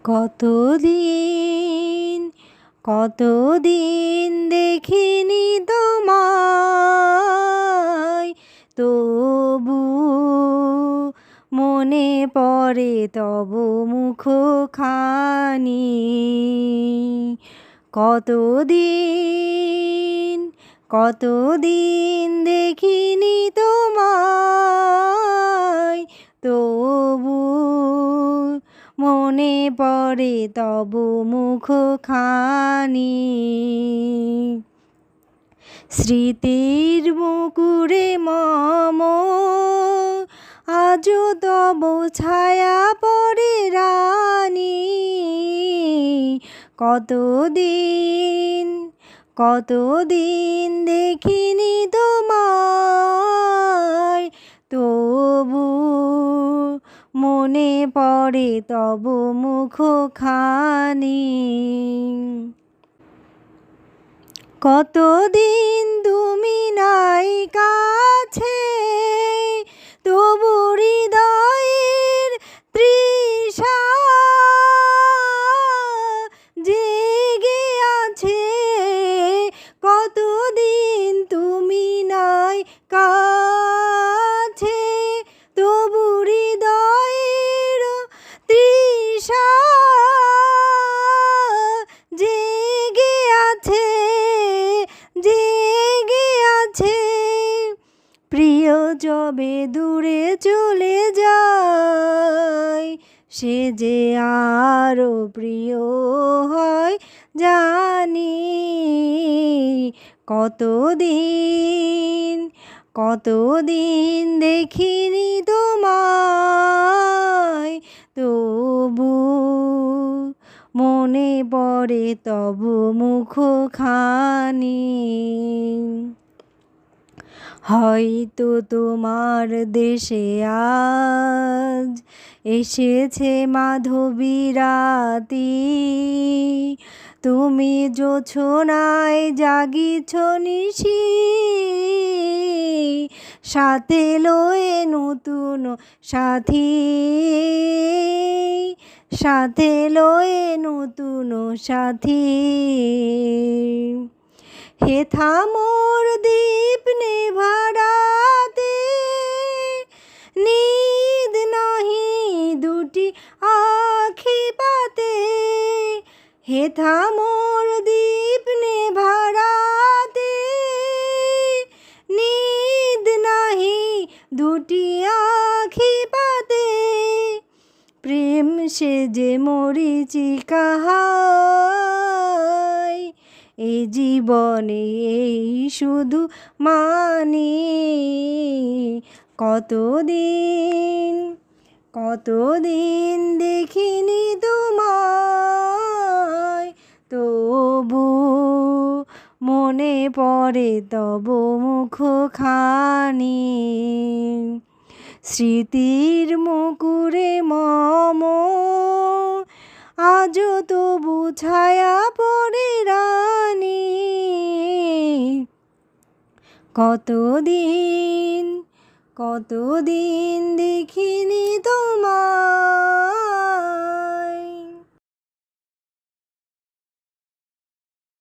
কতদিন কতদিন দেখিনি তোমায়, তবু মনে পড়ে তব মুখখানি। কতদিন কতদিন দেখিনি তোমায়, তবু মনে পড়ে তব মুখখানি। স্মৃতির মুকুরে মম আজও তব ছায়া পড়ে রানী। কতদিন কতদিন দেখিনি তোমায়, তবু মনে পড়ে তব মুখখানি। কতদিন তুমি নাই কাছে, তবু হৃদয়ের তৃষা জেগে আছে। কতদিন তুমি নাই কাছে, তবু হৃদয়ের তৃষা জেগে আছে, জেগে আছে। প্রিয় যবে দূরে চলে যায়, সে যে আরো প্রিয় হয় জানি। কতদিন কতদিন দেখিনি তোমায়, তবু মনে পড়ে তব মুখখানি। হয়তো তোমার দেশে আজ এসেছে মাধবী রাতি, তুমি জোছনায় জাগিছ নিশি, সাথে লয়ে নতুন সাথী, সাথে লয়ে নতুন সাথী। হেথা মোর দীপ নেভারাতে, নিদ নাহি দুটি আখি পাতে। হেথা মোর দীপ নেভারাতে, নিদ নাহি দুটি আখি পাতে। প্রেম সে যে মরিচিকা হায়, এ জীবনে এই শুধু মানি। কতদিন কতদিন দেখিনি তোমায়, তবু মনে পড়ে তব মুখখানি। স্মৃতির মুকুরে মম আজও তবু ছায়া পড়ে রানী। কতদিন কতদিন দেখিনি তোমায়।